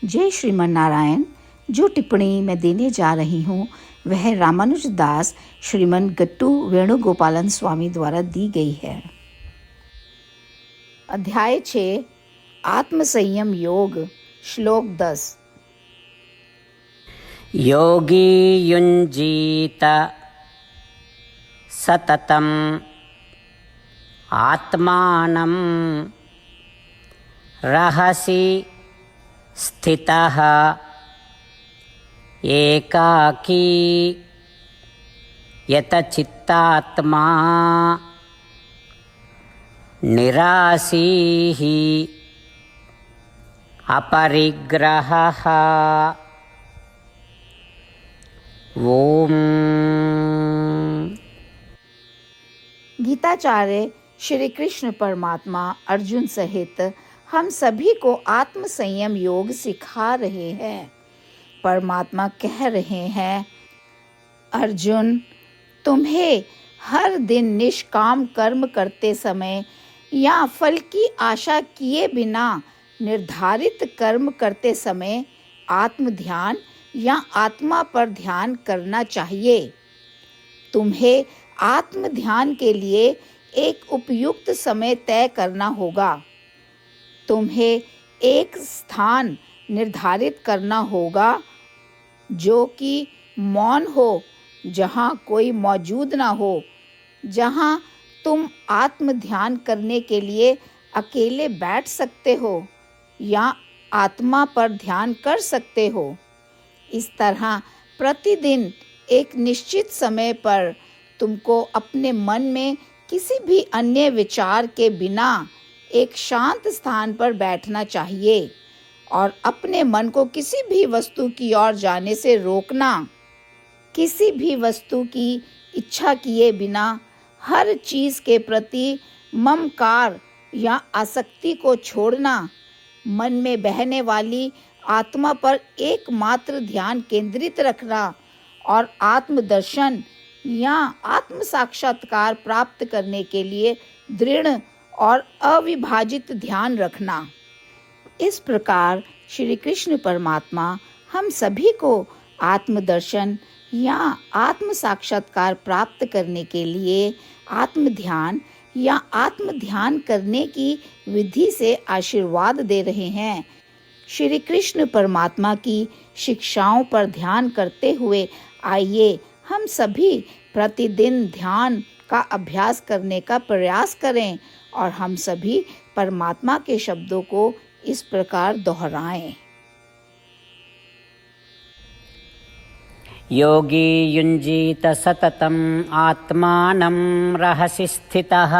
जय श्रीमन नारायण। जो टिप्पणी मैं देने जा रही हूँ वह रामानुज दास श्रीमन गट्टू वेणुगोपालन स्वामी द्वारा दी गई है। अध्याय 6 आत्मसंयम योग। श्लोक 10। योगी युञ्जीत सततम् आत्मानं रहसि स्थितः एकाकी यतचित्तात्मा निरासीः अपरिग्रहः। ओम। गीताचार्य श्री कृष्ण परमात्मा अर्जुन सहित हम सभी को आत्म संयम योग सिखा रहे हैं। परमात्मा कह रहे हैं, अर्जुन, तुम्हें हर दिन निष्काम कर्म करते समय या फल की आशा किए बिना निर्धारित कर्म करते समय आत्म ध्यान या आत्मा पर ध्यान करना चाहिए। तुम्हें आत्म ध्यान के लिए एक उपयुक्त समय तय करना होगा। तुम्हें एक स्थान निर्धारित करना होगा जो कि मौन हो, जहाँ कोई मौजूद ना हो, जहाँ तुम आत्म ध्यान करने के लिए अकेले बैठ सकते हो या आत्मा पर ध्यान कर सकते हो। इस तरह प्रतिदिन एक निश्चित समय पर तुमको अपने मन में किसी भी अन्य विचार के बिना एक शांत स्थान पर बैठना चाहिए और अपने मन को किसी भी वस्तु की ओर जाने से रोकना। किसी भी वस्तु की इच्छा किए बिना हर चीज के प्रति ममकार या आसक्ति को छोड़ना। मन में बहने वाली आत्मा पर एकमात्र ध्यान केंद्रित रखना और आत्मदर्शन या आत्म साक्षात्कार प्राप्त करने के लिए दृढ़ और अविभाजित ध्यान रखना। इस प्रकार श्री कृष्ण परमात्मा हम सभी को आत्मदर्शन या आत्म साक्षात्कार प्राप्त करने के लिए आत्म ध्यान या आत्म ध्यान करने की विधि से आशीर्वाद दे रहे हैं। श्री कृष्ण परमात्मा की शिक्षाओं पर ध्यान करते हुए आइए हम सभी प्रतिदिन ध्यान का अभ्यास करने का प्रयास करें और हम सभी परमात्मा के शब्दों को इस प्रकार दोहराएं। योगी युञ्जीत सततम् आत्मानं रहसि स्थितः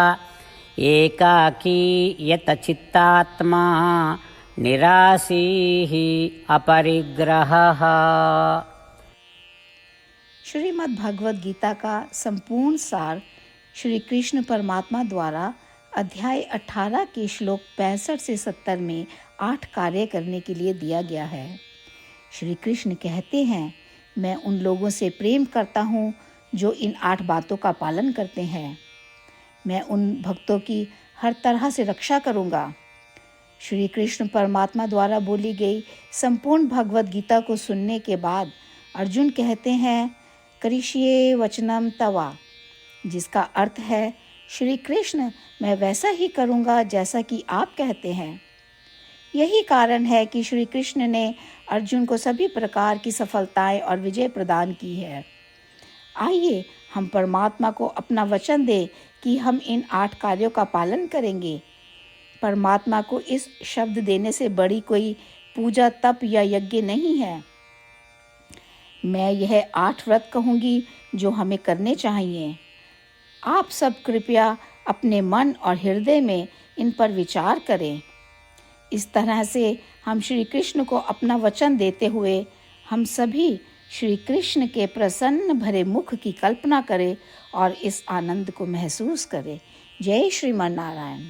एकाकी यतचित्तात्मा निरासीः अपरिग्रहः। श्रीमद् भगवद गीता का संपूर्ण सार श्री कृष्ण परमात्मा द्वारा अध्याय 18 के श्लोक 65 से 70 में 8 कार्य करने के लिए दिया गया है। श्री कृष्ण कहते हैं, मैं उन लोगों से प्रेम करता हूँ जो इन 8 बातों का पालन करते हैं। मैं उन भक्तों की हर तरह से रक्षा करूँगा। श्री कृष्ण परमात्मा द्वारा बोली गई संपूर्ण भगवद गीता को सुनने के बाद अर्जुन कहते हैं, करिष्ये वचनम तवा, जिसका अर्थ है, श्री कृष्ण, मैं वैसा ही करूँगा जैसा कि आप कहते हैं। यही कारण है कि श्री कृष्ण ने अर्जुन को सभी प्रकार की सफलताएं और विजय प्रदान की है। आइए हम परमात्मा को अपना वचन दें कि हम इन 8 कार्यों का पालन करेंगे। परमात्मा को इस शब्द देने से बड़ी कोई पूजा, तप या यज्ञ नहीं है। मैं यह 8 व्रत कहूँगी जो हमें करने चाहिए। आप सब कृपया अपने मन और हृदय में इन पर विचार करें। इस तरह से हम श्री कृष्ण को अपना वचन देते हुए हम सभी श्री कृष्ण के प्रसन्न भरे मुख की कल्पना करें और इस आनंद को महसूस करें। जय श्रीमन नारायण।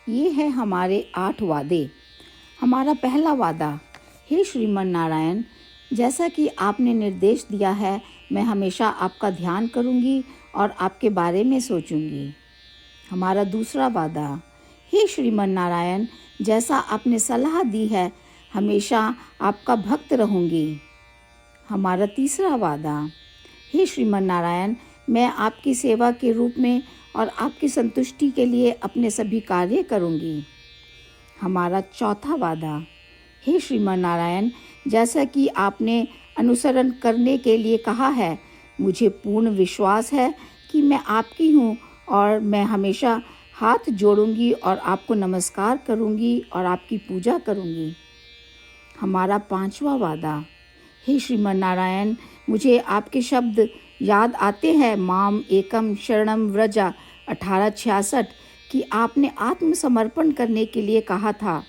ये है हमारे 8 वादे। हमारा पहला वादा, हे श्रीमन नारायण, जैसा कि आपने निर्देश दिया है, मैं हमेशा आपका ध्यान करूंगी और आपके बारे में सोचूंगी। हमारा दूसरा वादा, हे श्रीमन नारायण, जैसा आपने सलाह दी है हमेशा आपका भक्त रहूंगी। हमारा तीसरा वादा, हे श्रीमन नारायण, मैं आपकी सेवा के रूप में और आपकी संतुष्टि के लिए अपने सभी कार्य करूंगी। हमारा चौथा वादा, हे श्रीमन नारायण, जैसा कि आपने अनुसरण करने के लिए कहा है, मुझे पूर्ण विश्वास है कि मैं आपकी हूँ और मैं हमेशा हाथ जोड़ूंगी और आपको नमस्कार करूंगी और आपकी पूजा करूंगी। हमारा पांचवा वादा, हे श्रीमन नारायण, मुझे आपके शब्द याद आते हैं, माम एकम शरणम व्रजा 1866, कि आपने आत्मसमर्पण करने के लिए कहा था।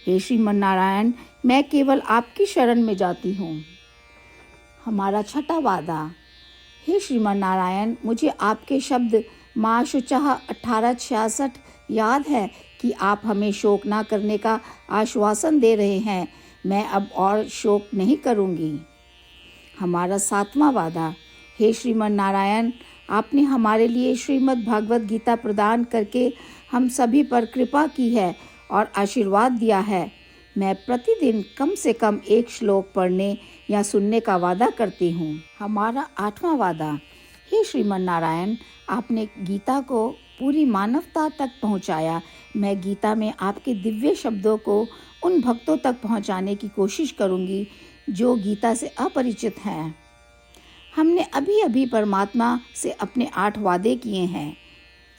हे श्रीमन नारायण, मैं केवल आपकी शरण में जाती हूँ। हमारा छठा वादा, हे श्रीमन नारायण, मुझे आपके शब्द माँ शुचः 1866 याद है कि आप हमें शोक ना करने का आश्वासन दे रहे हैं। मैं अब और शोक नहीं करूँगी। हमारा सातवां वादा, हे श्रीमन नारायण, आपने हमारे लिए श्रीमद् भागवत गीता प्रदान करके हम सभी पर कृपा की है और आशीर्वाद दिया है। मैं प्रतिदिन कम से कम एक श्लोक पढ़ने या सुनने का वादा करती हूँ। हमारा आठवां वादा, हे श्रीमन नारायण, आपने गीता को पूरी मानवता तक पहुँचाया। मैं गीता में आपके दिव्य शब्दों को उन भक्तों तक पहुँचाने की कोशिश करूँगी जो गीता से अपरिचित हैं। हमने अभी अभी परमात्मा से अपने 8 वादे किए हैं।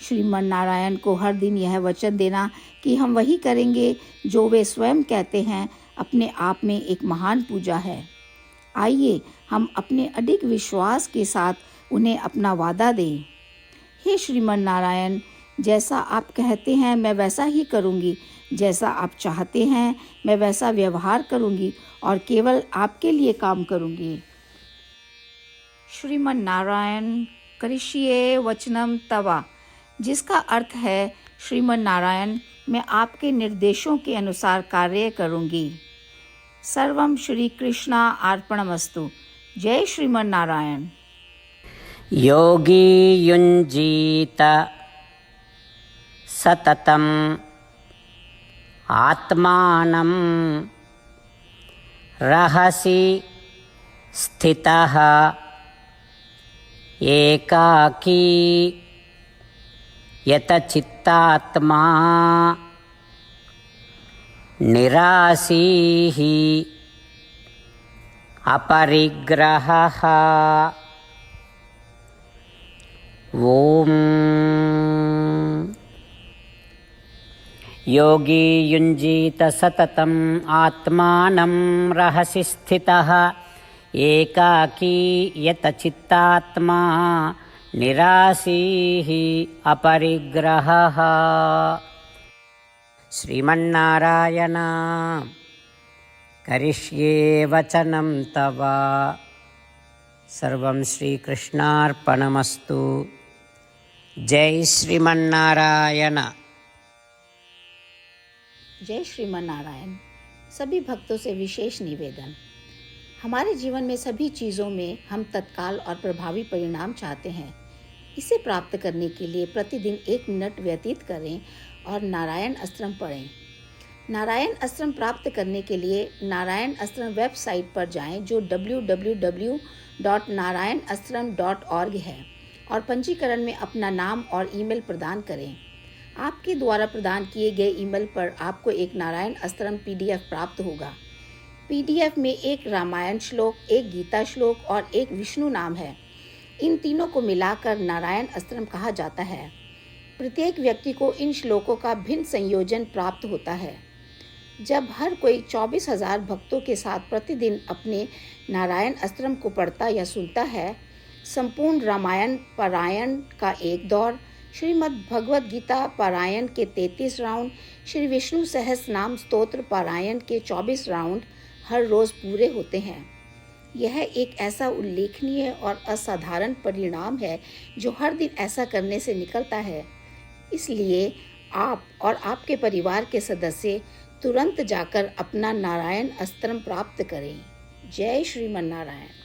श्रीमन नारायण को हर दिन यह वचन देना कि हम वही करेंगे जो वे स्वयं कहते हैं, अपने आप में एक महान पूजा है। आइए हम अपने अडिग विश्वास के साथ उन्हें अपना वादा दें। हे श्रीमन नारायण, जैसा आप कहते हैं मैं वैसा ही करूँगी, जैसा आप चाहते हैं मैं वैसा व्यवहार करूँगी और केवल आपके लिए काम करूँगी। श्रीमन नारायण करिष्ये वचनम तवा, जिसका अर्थ है, श्रीमन नारायण, मैं आपके निर्देशों के अनुसार कार्य करूँगी। सर्वम श्री कृष्णा अर्पणमस्तु। जय श्रीमन नारायण। योगी युञ्जीत सततम् आत्मानं रहसि स्थितः एकाकी यतचित्तात्मा निरासीः अपरिग्रहः। ॐ योगी युञ्जीत सततम् आत्मानं रहसि स्थितः एकाकी यतचित्तात्मा निरासीः अपरिग्रहः। श्रीमन्नारायण करिष्ये वचनं तव। सर्वं श्रीकृष्णार्पणमस्तु। जय श्रीमन्नारायण। जय श्रीमन नारायण। सभी भक्तों से विशेष निवेदन, हमारे जीवन में सभी चीज़ों में हम तत्काल और प्रभावी परिणाम चाहते हैं। इसे प्राप्त करने के लिए प्रतिदिन 1 मिनट व्यतीत करें और नारायण अस्त्रम पढ़ें। नारायण अस्त्रम प्राप्त करने के लिए नारायण अस्त्रम वेबसाइट पर जाएं, जो www.narayanastram.org है, और पंजीकरण में अपना नाम और ईमेल प्रदान करें। आपके द्वारा प्रदान किए गए ईमेल पर आपको एक नारायण अस्त्रम PDF प्राप्त होगा। PDF में 1 रामायण श्लोक, 1 गीता श्लोक और 1 विष्णु नाम है। इन तीनों को मिलाकर नारायण अस्त्रम कहा जाता है। प्रत्येक व्यक्ति को इन श्लोकों का भिन्न संयोजन प्राप्त होता है। जब हर कोई 24,000 भक्तों के साथ प्रतिदिन अपने नारायण अस्त्रम को पढ़ता या सुनता है, संपूर्ण रामायण पारायण का 1 दौर, श्रीमद् भगवद गीता पारायण के 33 राउंड, श्री विष्णु सहस्त्र नाम स्तोत्र पारायण के 24 राउंड हर रोज़ पूरे होते हैं। यह एक ऐसा उल्लेखनीय और असाधारण परिणाम है जो हर दिन ऐसा करने से निकलता है। इसलिए आप और आपके परिवार के सदस्य तुरंत जाकर अपना नारायण अस्त्रम प्राप्त करें। जय श्रीमन नारायण।